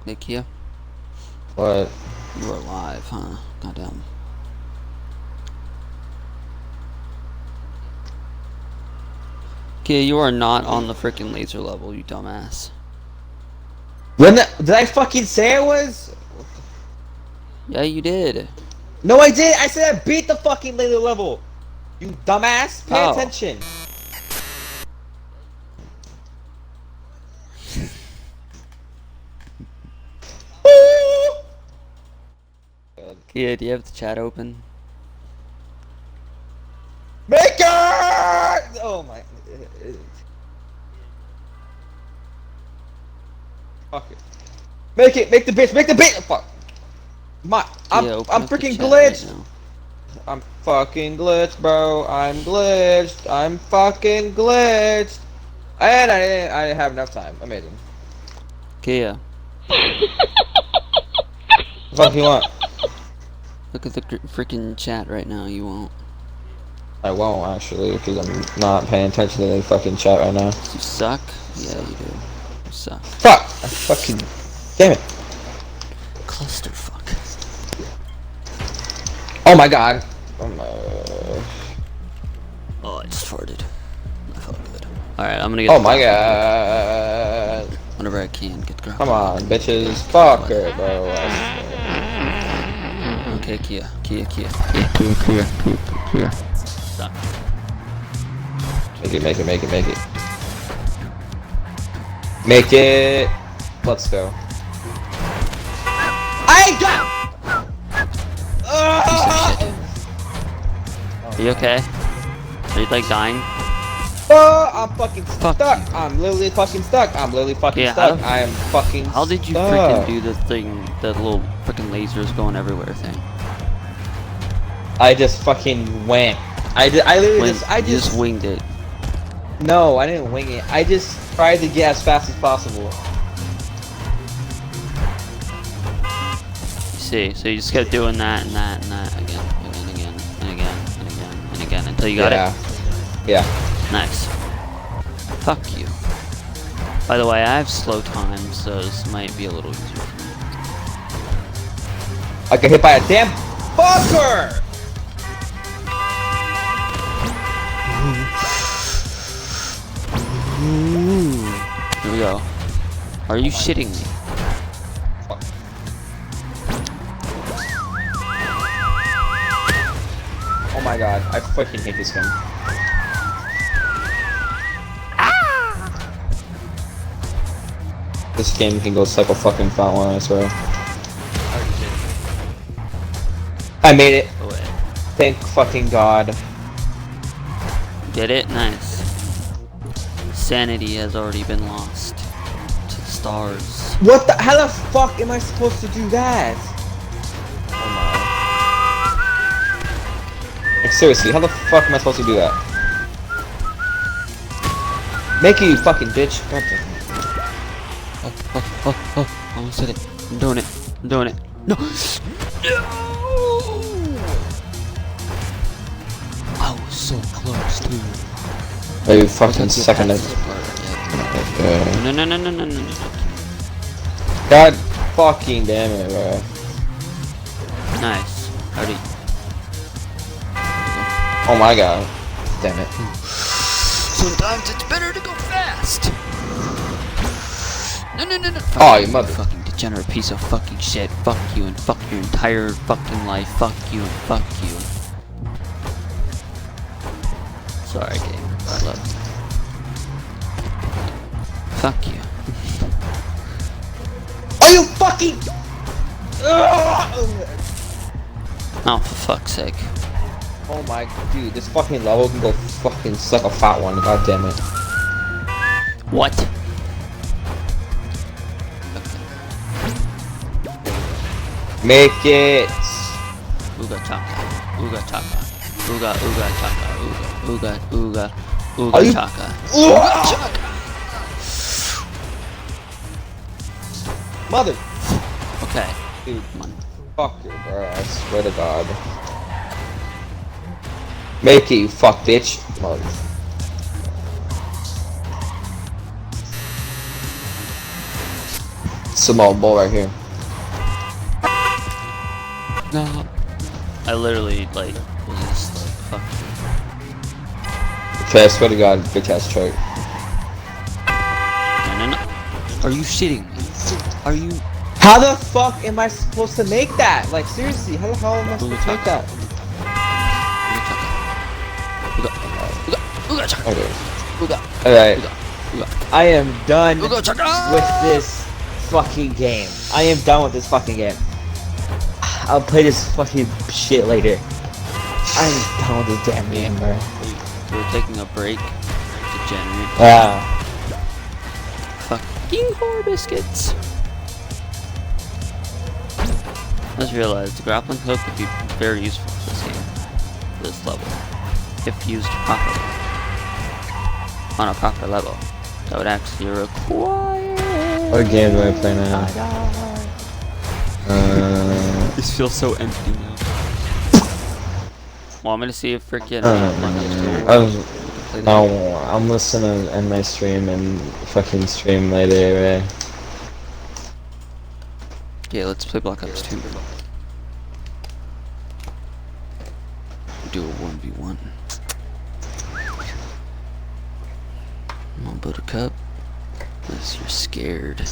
Hey, Kia. What? You are live, huh? Goddamn. Kia, you are not on the freaking laser level, you dumbass. Did I fucking say I was? Yeah, you did. No, I did. I said I beat the fucking later level. You dumbass. Pay Oh. attention. Kia, do you have the chat open? Make it! Oh my. Fuck it. Make it. Make the bitch. Make the bitch. Fuck. I'm Kia, open up the freaking chat right glitched. now. I'm fucking glitched, bro. I'm glitched. I'm fucking glitched. And I didn't have enough time. Amazing. Kia, What the fuck you want? look at the freaking chat right now, you won't. I won't actually, because I'm not paying attention to the fucking chat right now. You suck? Yeah, you do. You suck. Fuck! I fucking. Damn it. Clusterfuck. Oh my god. Oh, I just farted. I felt good. Alright, I'm gonna get Oh my god. whenever I can get ground. Come on, bitches. Fuck her, bro. Okay, Kia. Kia. Stop. Make it. Make it. Let's go. I got. Are you okay? Are you like dying? Oh, I'm fucking Fuck stuck. you. I'm literally fucking stuck. I'm literally fucking Yeah, stuck. I am fucking How did you stuck. freaking do the thing, that little freaking lasers going everywhere thing? I just fucking went. I literally You just winged it. No, I didn't wing it. I just tried to get as fast as possible. You see, so you just kept doing that and that and that again until you got it. Yeah. Nice. Fuck you. By the way, I have slow time, so this might be a little easier for me. I got hit by a damn fucker! Here we go. Are you shitting me? Fuck. Oh my god, I fucking hate this game. This game can go suck a fucking fat one, I swear. I made it. Oh, wait. Thank fucking god. Did it? Nice. Sanity has already been lost to the stars. What the? How the fuck am I supposed to do that? Oh my. Like, seriously, how the fuck am I supposed to do that? Make it, you fucking bitch. God damn it. Oh, almost did it. I'm doing it. No! I was so close, too. Oh, you fucking second it. No. God fucking damn it, bro. Nice. Already. Oh my god. Damn it. Sometimes it's better to go fast. No. Oh, you mother. Fucking degenerate piece of fucking shit. Fuck you and fuck your entire fucking life. Fuck you and fuck you. Sorry, gamer. I love you. Fuck you. Are you fucking? Oh, for fuck's sake. Oh my dude, this fucking level can go fucking suck a fat one. God damn it. What? Make it. Ooga chaka. Ooga chaka. Ooga chaka. Ooga Are you- chaka. Mother. Okay. Dude, Come on. fuck you, bro. I swear to God. Make it, you fuck bitch. Mother. small ball right here. No. I literally, like, was just like, fuck. Okay, I swear to God, bitch ass truck. No. Are you shitting me? Are you? How the fuck am I supposed to make that? Like, seriously, how the hell am I supposed to make that? Okay. Alright. I am done with this fucking game. I am done with this fucking game. I'll play this fucking shit later. I'm done with this damn game, bro. We're taking a break. Degenerate. Yeah. Fucking whore biscuits. I just realized the grappling hook would be very useful for this game, for this level, if used properly. On a proper level, that would actually require. What game do I play now? This feels so empty now. Want me to see if freaking No, I'm listening to end my stream and fucking stream later, right? Yeah, let's play Black Ops 2. Do a 1v1. Come on, Buttercup. Unless you're scared. I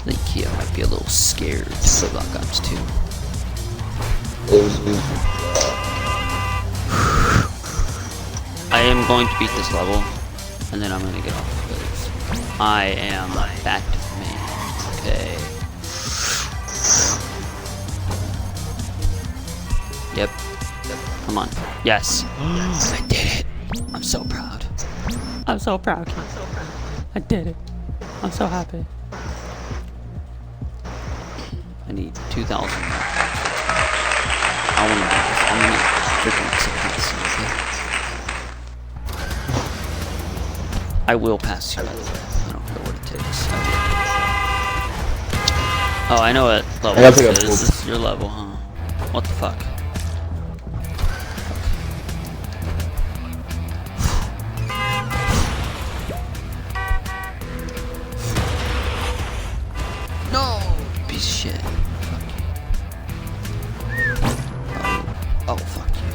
think Kia might be a little scared to play Black Ops 2. I am going to beat this level, and then I'm going to get off because I am Batman. Okay. Yep. Come on. Yes. I did it. I'm so proud. I'm so proud. I did it. I'm so happy. I need 2,000. I want to do this. I'm gonna freaking I will pass you, by the way. I don't care what it takes. Oh, I know what level this is. This is your level, huh? What the fuck? No! Piece of shit. Fuck you. Oh, fuck you.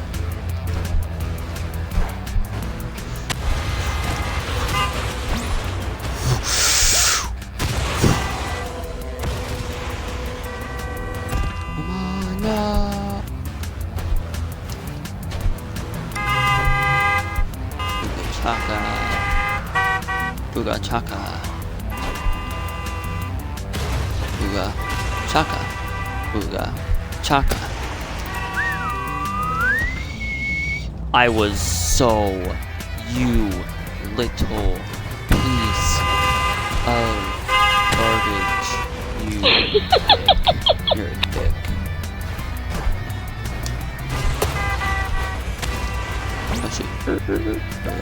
Come on, no! Booga chaka. Booga chaka. Booga chaka. I was so you little piece of garbage. You're a dick. Actually, there we go.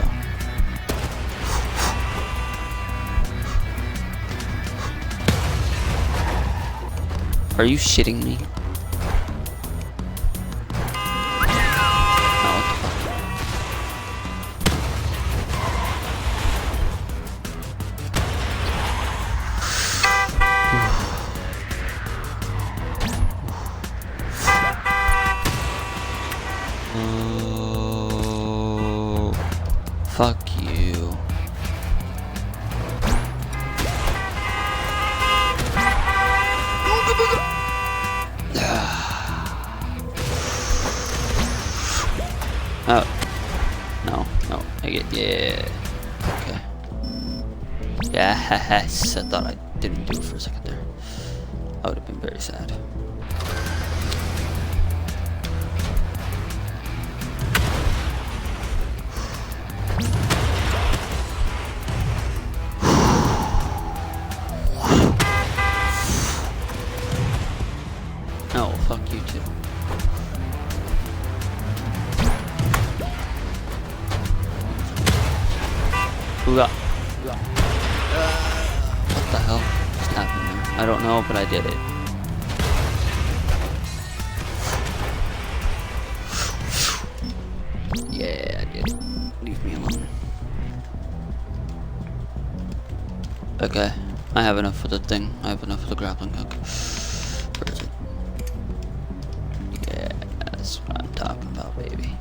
Are you shitting me? No, what the fuck? Oh, fuck you. Oh. No. I get, yeah. Okay. Yes, I thought I didn't do it for a second there. I would have been very sad. No, fuck you too. What the hell just happened there? I don't know, but I did it. Yeah, I did it. Leave me alone. Okay, I have enough for the thing. I have enough for the grappling hook. Where is it? Yeah, that's what I'm talking about, baby.